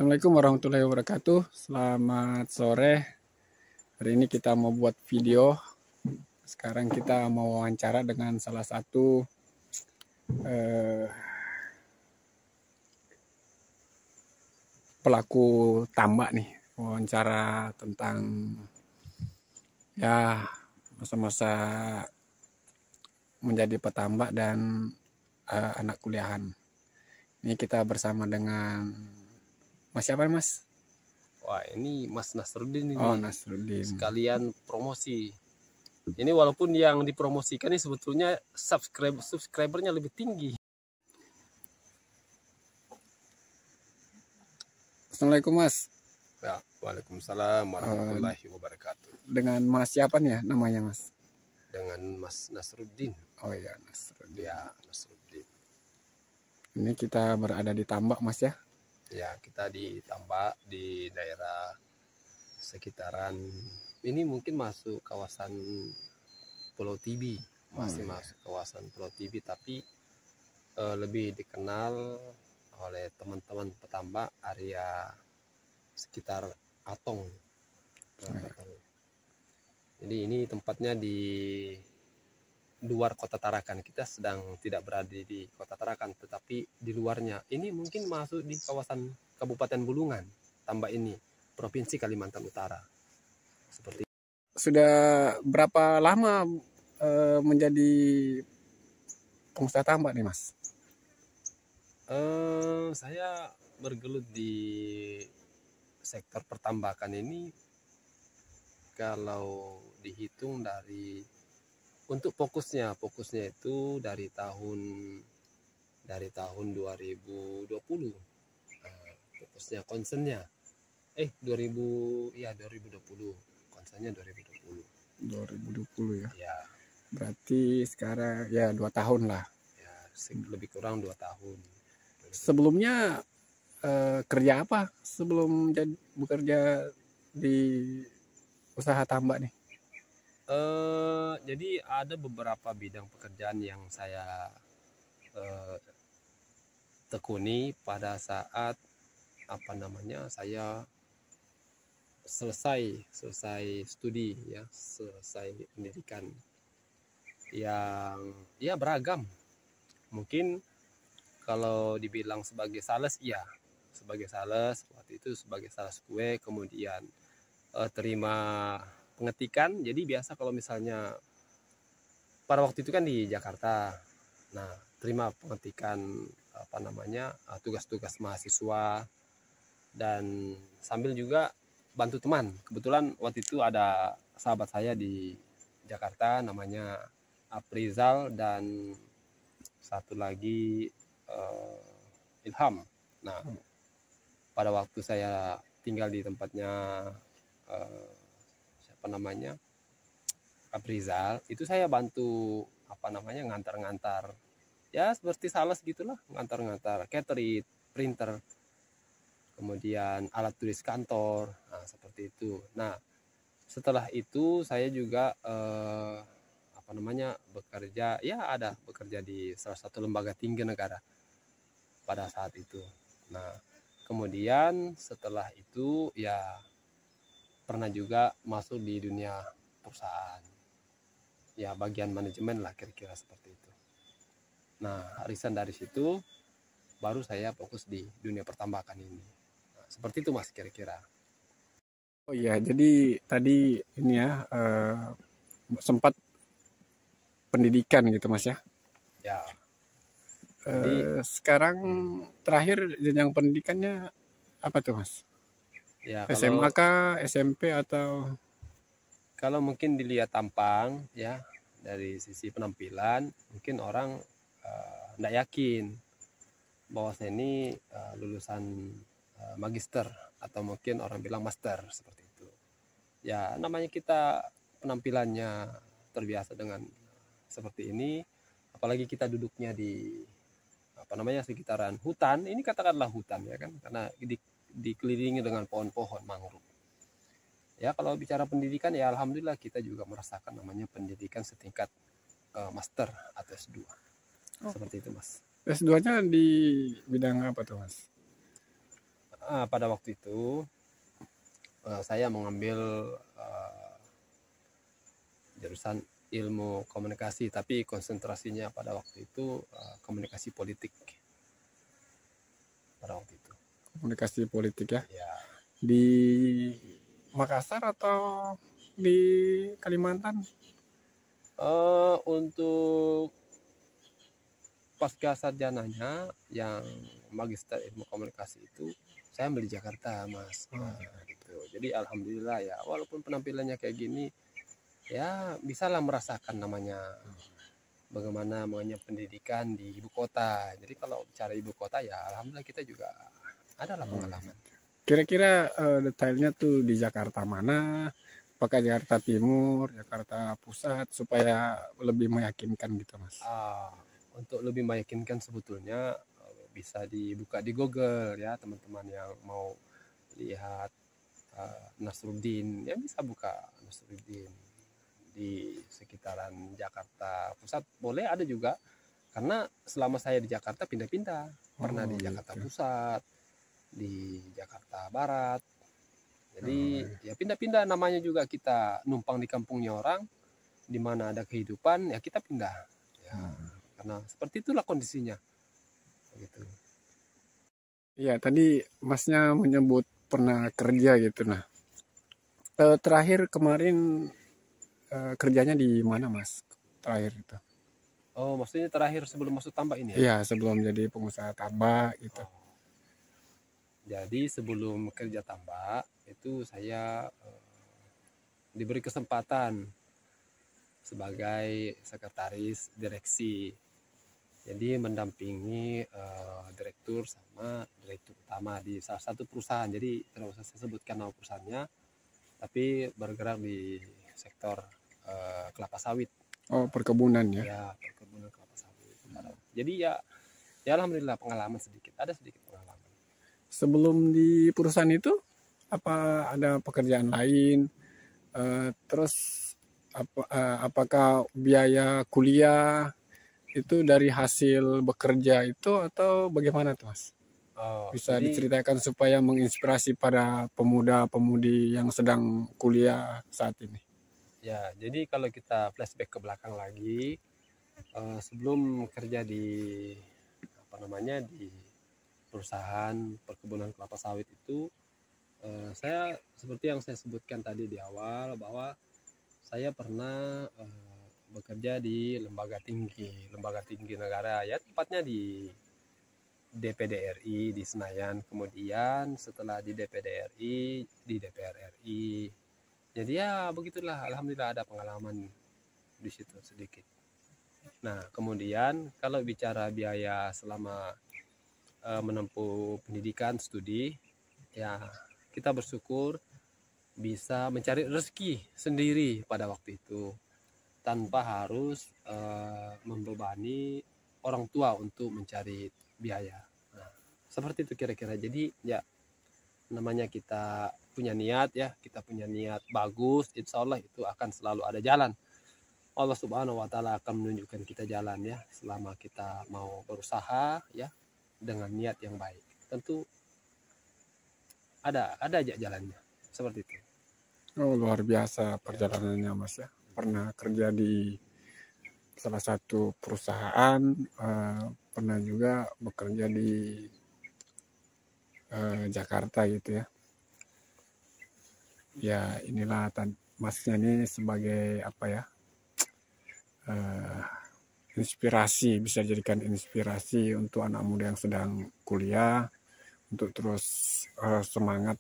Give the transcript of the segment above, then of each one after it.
Assalamualaikum warahmatullahi wabarakatuh. Selamat sore. Hari ini kita mau buat video. Sekarang kita mau wawancara dengan salah satu pelaku tambak nih. Wawancara tentang ya masa-masa menjadi petambak dan anak kuliahan. Ini kita bersama dengan Mas siapa Mas? Wah, ini Mas Nasruddin ini. Oh, Nasruddin. Sekalian promosi. Ini walaupun yang dipromosikan ini sebetulnya subscribernya lebih tinggi. Assalamualaikum Mas. Ya, Waalaikumsalam warahmatullahi wabarakatuh. Dengan Mas siapa nih ya namanya Mas? Dengan Mas Nasruddin. Oh iya, Nasruddin. Ya, Nasruddin. Ini kita berada di tambak Mas ya? Ya, kita di tambak di daerah sekitaran ini mungkin masuk kawasan Pulau Tibi, masih masuk kawasan Pulau Tibi, tapi lebih dikenal oleh teman-teman petambak area sekitar Atong. Jadi ini tempatnya di luar Kota Tarakan. Kita sedang tidak berada di Kota Tarakan, tetapi di luarnya. Ini mungkin masuk di kawasan Kabupaten Bulungan, tambak ini, Provinsi Kalimantan Utara. Seperti Sudah berapa lama menjadi pengusaha tambak nih Mas? Saya bergelut di sektor pertambakan ini kalau dihitung dari untuk fokusnya itu dari tahun 2020. Fokusnya concernnya 2020 concernnya 2020 ya. Ya. Berarti sekarang ya 2 tahun lah. Ya, lebih kurang 2 tahun. Sebelumnya kerja apa sebelum bekerja di usaha tambak nih? Jadi ada beberapa bidang pekerjaan yang saya tekuni pada saat saya selesai studi ya, selesai pendidikan yang ya beragam. Mungkin kalau dibilang sebagai sales, iya, sebagai sales waktu itu sebagai sales kue, kemudian terima pengetikan. Jadi biasa kalau misalnya pada waktu itu kan di Jakarta, nah terima pengetikan tugas-tugas mahasiswa dan sambil juga bantu teman. Kebetulan waktu itu ada sahabat saya di Jakarta namanya Aprizal dan satu lagi Ilham. Nah, pada waktu saya tinggal di tempatnya Aprizal, itu saya bantu ngantar-ngantar ya seperti sales gitulah, ngantar-ngantar catering, printer, kemudian alat tulis kantor, nah seperti itu. Nah setelah itu saya juga bekerja di salah satu lembaga tinggi negara pada saat itu. Nah kemudian setelah itu ya pernah juga masuk di dunia perusahaan, ya bagian manajemen lah kira-kira seperti itu. Nah arisan dari situ baru saya fokus di dunia pertambakan ini. Nah, seperti itu Mas kira-kira. Oh iya, jadi tadi ini ya sempat pendidikan gitu Mas ya? Ya. Sekarang terakhir jenjang pendidikannya apa tuh Mas? Ya, SMA kah, SMP atau? Kalau mungkin dilihat tampang ya dari sisi penampilan, mungkin orang tidak yakin bahwa saya ini lulusan magister atau mungkin orang bilang master seperti itu. Ya namanya kita penampilannya terbiasa dengan seperti ini, apalagi kita duduknya di sekitaran hutan. Ini katakanlah hutan ya kan, karena dikelilingi dengan pohon-pohon mangrove. Ya kalau bicara pendidikan ya alhamdulillah kita juga merasakan namanya pendidikan setingkat master atau S2. Seperti itu Mas. S2-nya di bidang apa tuh Mas? pada waktu itu saya mengambil jurusan ilmu komunikasi, tapi konsentrasinya pada waktu itu komunikasi politik pada waktu itu. Komunikasi politik ya. Ya, Di Makassar atau di Kalimantan? untuk pasca sarjananya yang magister ilmu komunikasi itu saya ambil di Jakarta, Mas. Gitu. Jadi alhamdulillah ya, walaupun penampilannya kayak gini, ya bisalah merasakan namanya bagaimana namanya pendidikan di ibu kota. Jadi kalau bicara ibu kota ya alhamdulillah kita juga adalah pengalaman. Kira-kira detailnya tuh di Jakarta mana? Apakah Jakarta Timur, Jakarta Pusat, supaya lebih meyakinkan gitu, Mas? Untuk lebih meyakinkan sebetulnya bisa dibuka di Google ya, teman-teman yang mau lihat Nasruddin, ya bisa buka Nasruddin di sekitaran Jakarta Pusat, boleh ada juga, karena selama saya di Jakarta pindah-pindah, pernah di Jakarta Pusat, di Jakarta Barat, jadi ya pindah-pindah, namanya juga kita numpang di kampungnya orang, di mana ada kehidupan ya kita pindah ya, karena seperti itulah kondisinya gitu. Iya, tadi Masnya menyebut pernah kerja gitu. Nah, terakhir kemarin kerjanya di mana, Mas? Terakhir itu? Oh, maksudnya terakhir sebelum masuk tambak ini ya? Iya, sebelum jadi pengusaha tambak gitu. Jadi sebelum kerja tambak itu saya diberi kesempatan sebagai sekretaris direksi. Jadi mendampingi direktur sama direktur utama di salah satu perusahaan. Jadi tidak usah saya sebutkan nama perusahaannya, tapi bergerak di sektor kelapa sawit. Oh, perkebunan ya? Ya, perkebunan kelapa sawit. Jadi ya alhamdulillah pengalaman sedikit, ada sedikit pengalaman. Sebelum di perusahaan itu, apa ada pekerjaan lain? Terus apakah biaya kuliah itu dari hasil bekerja itu atau bagaimana tuh, Mas? Bisa diceritakan supaya menginspirasi para pemuda-pemudi yang sedang kuliah saat ini. Ya, jadi kalau kita flashback ke belakang lagi, sebelum kerja di di perusahaan perkebunan kelapa sawit itu, saya seperti yang saya sebutkan tadi di awal, bahwa saya pernah bekerja di lembaga tinggi negara ya, tepatnya di DPD RI di Senayan, kemudian setelah di DPD RI di DPR RI. Jadi ya begitulah, alhamdulillah ada pengalaman di situ sedikit. Nah, kemudian kalau bicara biaya selama menempuh pendidikan studi, ya kita bersyukur bisa mencari rezeki sendiri pada waktu itu tanpa harus membebani orang tua untuk mencari biaya. Nah, seperti itu kira-kira. Jadi ya namanya kita punya niat ya, kita punya niat bagus, insya Allah itu akan selalu ada jalan. Allah Subhanahu wa Ta'ala akan menunjukkan kita jalan ya, selama kita mau berusaha ya dengan niat yang baik. Tentu ada aja jalannya, seperti itu. Oh, luar biasa perjalanannya, Mas ya. Pernah kerja di salah satu perusahaan, pernah juga bekerja di Jakarta gitu ya. Ya inilah Masnya ini sebagai apa ya, inspirasi, bisa jadikan inspirasi untuk anak muda yang sedang kuliah untuk terus semangat.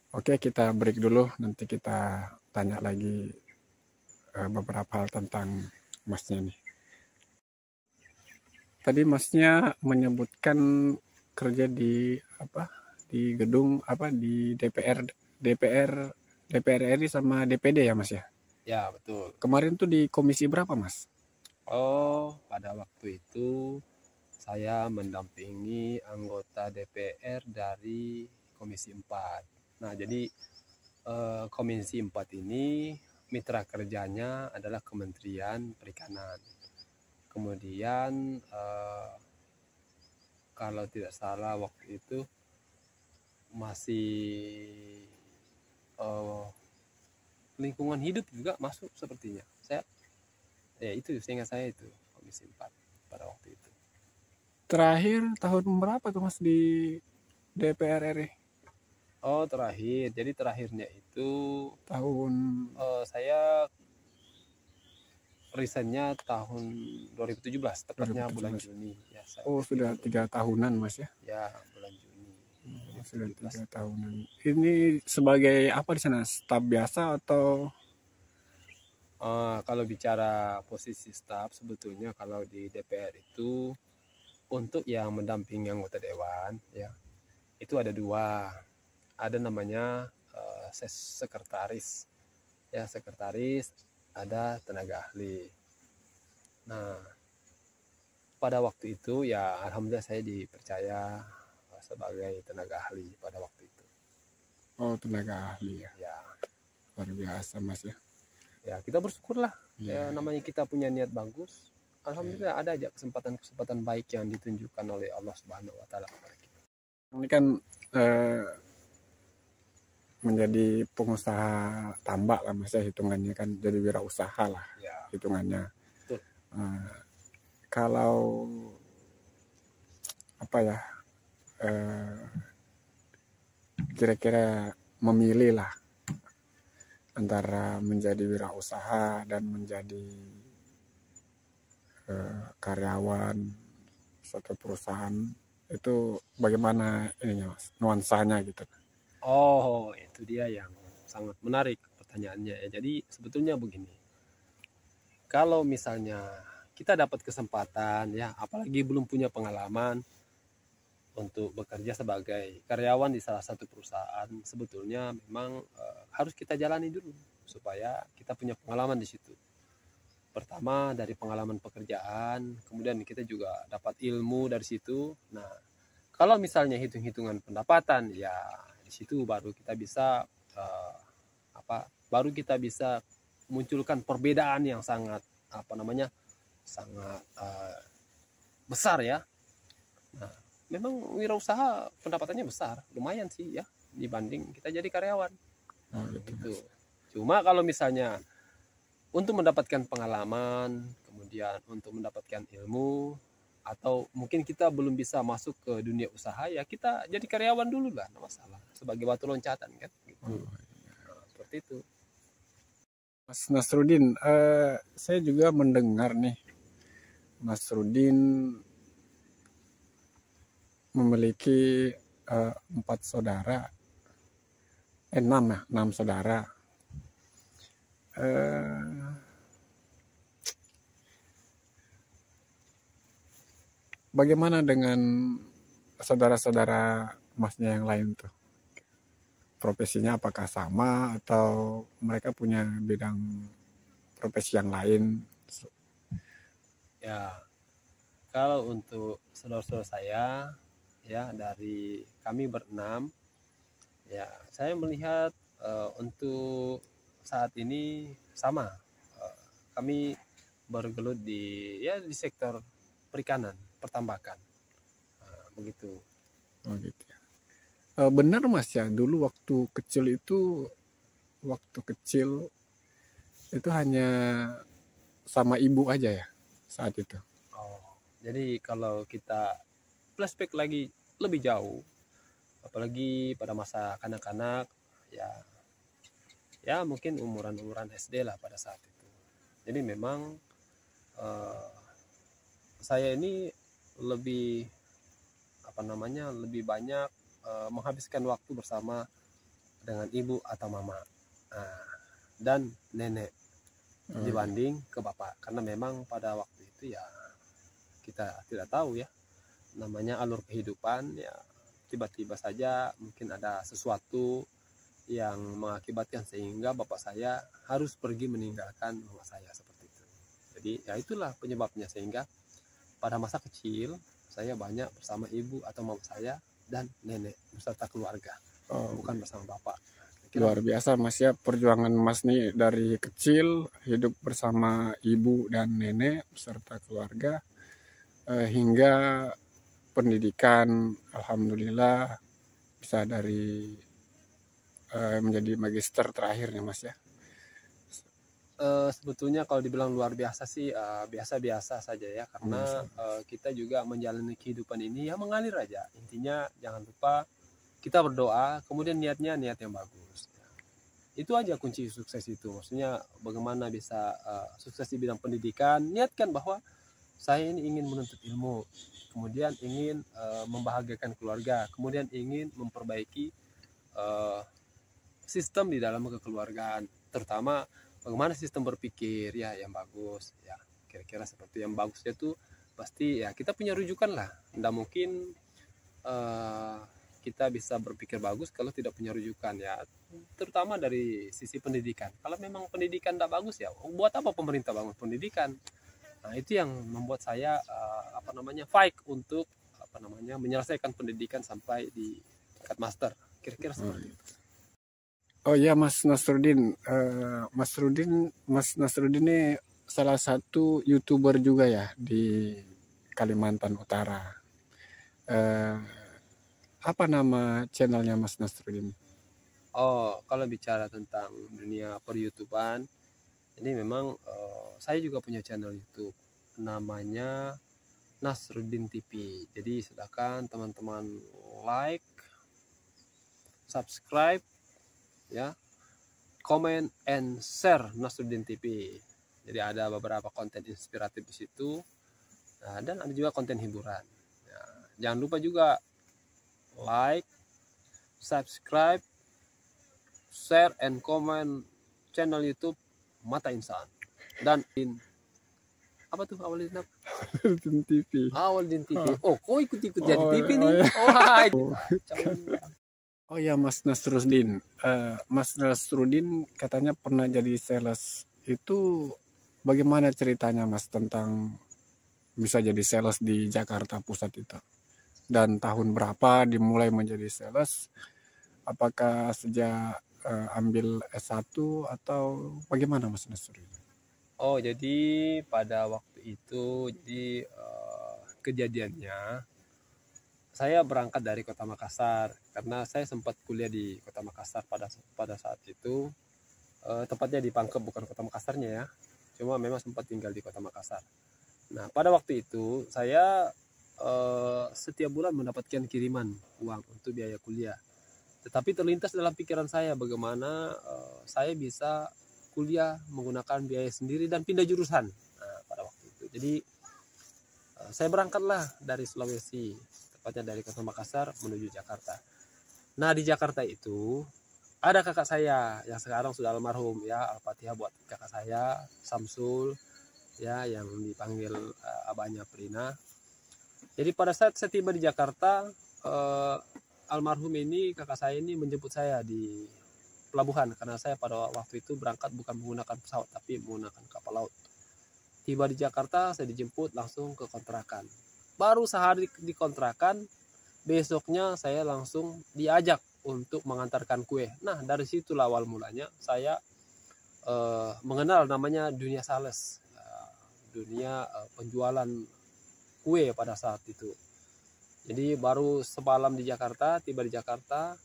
Oke, kita break dulu, nanti kita tanya lagi beberapa hal tentang Masnya nih. Tadi Masnya menyebutkan kerja di gedung di DPR RI sama DPD ya, Mas ya? Ya, betul. Kemarin tuh di komisi berapa, Mas? Oh, pada waktu itu saya mendampingi anggota DPR dari Komisi 4. Nah, jadi Komisi 4 ini mitra kerjanya adalah Kementerian Perikanan. Kemudian kalau tidak salah waktu itu masih lingkungan hidup juga masuk sepertinya. Saya ya itu seingat saya itu Komisi 4 pada waktu itu. Terakhir tahun berapa tuh Mas di DPR RI? Oh terakhir, jadi terakhirnya itu Tahun saya resignnya tahun 2017, tepatnya 2017. bulan Juni. Ya, Oh sudah 3 tahunan Mas ya? Ya bulan Juni. Sudah 3 tahunan. Ini sebagai apa di sana? Staf biasa atau? Kalau bicara posisi staf, sebetulnya kalau di DPR itu untuk yang mendampingi anggota dewan, ya itu ada 2. Ada namanya sekretaris, ya sekretaris, ada tenaga ahli. Nah, pada waktu itu ya alhamdulillah saya dipercaya sebagai tenaga ahli pada waktu itu. Oh tenaga ahli ya. Ya, Luar biasa Mas ya. ya kita bersyukurlah. Ya. Namanya kita punya niat bagus. Alhamdulillah ada aja kesempatan-kesempatan baik yang ditunjukkan oleh Allah Subhanahu wa taala kepada kita. Ini kan menjadi pengusaha tambak lah Mas ya, hitungannya kan jadi wirausaha lah Ya, hitungannya. betul. Kalau apa ya, kira-kira memilih lah antara menjadi wirausaha dan menjadi karyawan suatu perusahaan, itu bagaimana ininya Mas, nuansanya gitu. Oh, itu dia yang sangat menarik pertanyaannya ya. Jadi sebetulnya begini. Kalau misalnya kita dapat kesempatan ya, apalagi belum punya pengalaman untuk bekerja sebagai karyawan di salah satu perusahaan, sebetulnya memang harus kita jalani dulu supaya kita punya pengalaman di situ. Pertama dari pengalaman pekerjaan, kemudian kita juga dapat ilmu dari situ. Nah, kalau misalnya hitung-hitungan pendapatan ya di situ baru kita bisa baru kita bisa munculkan perbedaan yang sangat sangat besar ya. Nah, memang wirausaha pendapatannya besar, lumayan sih ya dibanding kita jadi karyawan. Gitu. Cuma kalau misalnya untuk mendapatkan pengalaman, kemudian untuk mendapatkan ilmu, atau mungkin kita belum bisa masuk ke dunia usaha ya kita jadi karyawan dulu lah, nggak masalah, sebagai batu loncatan kan gitu. Nah, seperti itu. Mas Nasrudin, saya juga mendengar nih Mas Rudin memiliki 4 saudara, 6 saudara. Bagaimana dengan saudara-saudara Masnya yang lain tuh? Profesinya apakah sama atau mereka punya bidang profesi yang lain? Ya, kalau untuk saudara-saudara saya ya dari kami ber-6 ya, saya melihat untuk saat ini sama, kami bergelut di sektor perikanan, pertambakan, begitu. Oh gitu ya. Benar Mas ya, dulu waktu kecil itu hanya sama ibu aja ya saat itu. Oh, jadi kalau kita flashback lagi lebih jauh, apalagi pada masa kanak-kanak ya mungkin umuran SD lah pada saat itu. Jadi memang saya ini lebih lebih banyak menghabiskan waktu bersama dengan ibu atau mama dan nenek dibanding ke bapak, karena memang pada waktu itu ya kita tidak tahu ya namanya alur kehidupan ya, tiba-tiba saja mungkin ada sesuatu yang mengakibatkan sehingga bapak saya harus pergi meninggalkan mama saya seperti itu. Jadi ya itulah penyebabnya sehingga pada masa kecil saya banyak bersama ibu atau mama saya dan nenek beserta keluarga, bukan bersama bapak. Luar biasa Mas ya, perjuangan Mas nih dari kecil hidup bersama ibu dan nenek beserta keluarga hingga pendidikan, alhamdulillah bisa dari menjadi magister terakhir nih Mas ya? Sebetulnya kalau dibilang luar biasa sih biasa-biasa saja ya, karena kita juga menjalani kehidupan ini ya mengalir aja. Intinya jangan lupa kita berdoa, kemudian niatnya niat yang bagus. Itu aja kunci sukses itu. Maksudnya bagaimana bisa sukses di bidang pendidikan, niatkan bahwa saya ini ingin menuntut ilmu, kemudian ingin membahagiakan keluarga, kemudian ingin memperbaiki sistem di dalam kekeluargaan, terutama bagaimana sistem berpikir ya yang bagus ya, kira-kira seperti yang bagusnya tuh pasti ya kita punya rujukan lah. Nggak mungkin kita bisa berpikir bagus kalau tidak punya rujukan ya, terutama dari sisi pendidikan. Kalau memang pendidikan tidak bagus ya buat apa pemerintah bangun pendidikan. Nah itu yang membuat saya fight untuk menyelesaikan pendidikan sampai di tingkat master, kira-kira seperti itu. Oh iya Mas Nasruddin, Mas Nasruddin ini salah satu YouTuber juga ya di Kalimantan Utara. Apa nama channelnya Mas Nasruddin? Oh, kalau bicara tentang dunia per-YouTubean, ini memang saya juga punya channel YouTube, namanya Nasruddin TV. Jadi silakan teman-teman like, subscribe, ya, comment and share Nasruddin TV. Jadi ada beberapa konten inspiratif di situ, nah, dan ada juga konten hiburan. Ya, jangan lupa juga like, subscribe, share and comment channel YouTube Mata Insan. Dan apa tuh Awaludin TV. Awaludin TV. Oh, kok ikut-ikut jadi TV nih? Oh ya Mas Nasruddin, Mas Nasruddin katanya pernah jadi sales. Itu bagaimana ceritanya Mas tentang bisa jadi sales di Jakarta Pusat itu? Dan tahun berapa dimulai menjadi sales? Apakah sejak ambil S1 atau bagaimana Mas Nasruddin? Oh, jadi pada waktu itu kejadiannya saya berangkat dari Kota Makassar karena saya sempat kuliah di Kota Makassar pada saat itu, tepatnya di Pangkep, bukan Kota Makassarnya ya, cuma memang sempat tinggal di Kota Makassar. Nah pada waktu itu saya setiap bulan mendapatkan kiriman uang untuk biaya kuliah, tetapi terlintas dalam pikiran saya bagaimana saya bisa kuliah menggunakan biaya sendiri dan pindah jurusan. Nah pada waktu itu jadi saya berangkatlah dari Sulawesi, tepatnya dari Kota Makassar menuju Jakarta. Nah di Jakarta itu ada kakak saya yang sekarang sudah almarhum ya, Al-Fatihah buat kakak saya Samsul ya, yang dipanggil abahnya Prina. Jadi pada saat saya tiba di Jakarta, almarhum ini kakak saya ini menjemput saya di pelabuhan karena saya pada waktu itu berangkat bukan menggunakan pesawat tapi menggunakan kapal laut. Tiba di Jakarta saya dijemput langsung ke kontrakan. Baru sehari di kontrakan, besoknya saya langsung diajak untuk mengantarkan kue. Nah dari situlah awal mulanya saya mengenal namanya dunia sales, dunia penjualan kue pada saat itu. Jadi baru semalam di Jakarta, tiba di Jakarta,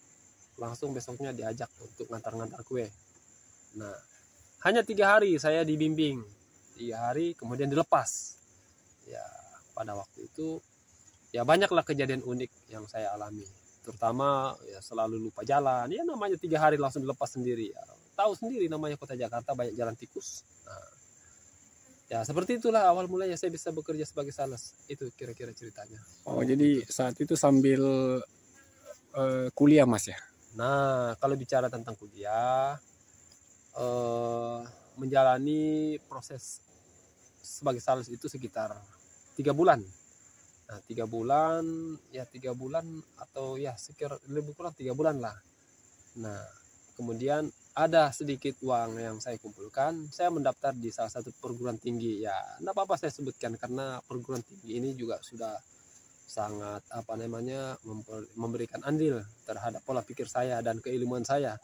langsung besoknya diajak untuk ngantar-ngantar kue. Nah hanya 3 hari saya dibimbing, 3 hari kemudian dilepas. Ya pada waktu itu ya banyaklah kejadian unik yang saya alami, terutama ya selalu lupa jalan. Ya namanya 3 hari langsung dilepas sendiri. Ya, tahu sendiri namanya kota Jakarta banyak jalan tikus. Nah, ya seperti itulah awal mulanya saya bisa bekerja sebagai sales. Itu kira-kira ceritanya. Oh jadi saat itu sambil kuliah Mas ya? Nah kalau bicara tentang kuliah, menjalani proses sebagai sales itu sekitar 3 bulan. Nah 3 bulan atau ya sekitar lebih kurang 3 bulan lah. Nah kemudian ada sedikit uang yang saya kumpulkan, saya mendaftar di salah satu perguruan tinggi. Ya enggak apa-apa saya sebutkan karena perguruan tinggi ini juga sudah sangat memberikan andil terhadap pola pikir saya dan keilmuan saya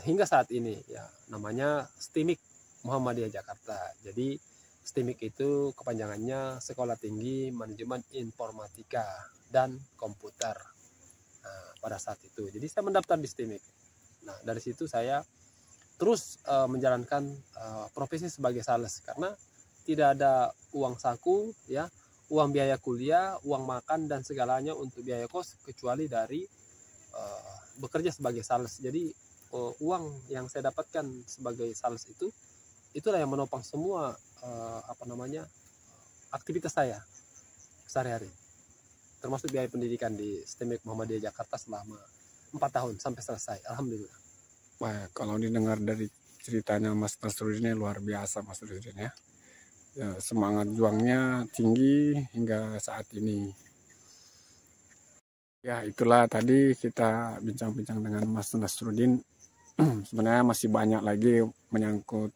hingga saat ini. Ya namanya STIMIK Muhammadiyah Jakarta. Jadi STIMIK itu kepanjangannya Sekolah Tinggi Manajemen Informatika dan Komputer. pada saat itu. Jadi saya mendaftar di STIMIK. Nah, dari situ saya terus menjalankan profesi sebagai sales, karena tidak ada uang saku, ya, uang biaya kuliah, uang makan dan segalanya untuk biaya kos, kecuali dari bekerja sebagai sales. Jadi uang yang saya dapatkan sebagai sales itulah yang menopang semua aktivitas saya sehari-hari, termasuk biaya pendidikan di STIMIK Muhammadiyah Jakarta selama 4 tahun sampai selesai, alhamdulillah. Wah, kalau didengar dari ceritanya Mas Nasruddin ini luar biasa, Mas Nasruddin ya. Ya, semangat juangnya tinggi hingga saat ini. Ya, itulah tadi kita bincang-bincang dengan Mas Nasruddin. Sebenarnya masih banyak lagi menyangkut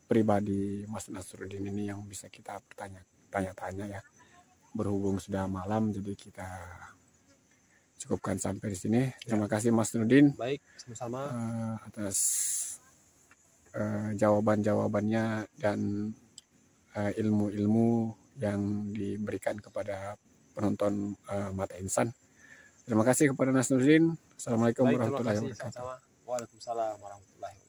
pribadi Mas Nasruddin ini yang bisa kita tanya-tanya ya. Berhubung sudah malam, jadi kita cukupkan sampai di sini. Terima kasih Mas Nurdin. Baik, sama-sama. Atas jawaban-jawabannya dan ilmu-ilmu yang diberikan kepada penonton Mata Insan. Terima kasih kepada Mas Nurdin. Assalamualaikum warahmatullahi wabarakatuh. Waalaikumsalam warahmatullahi wabarakatuh.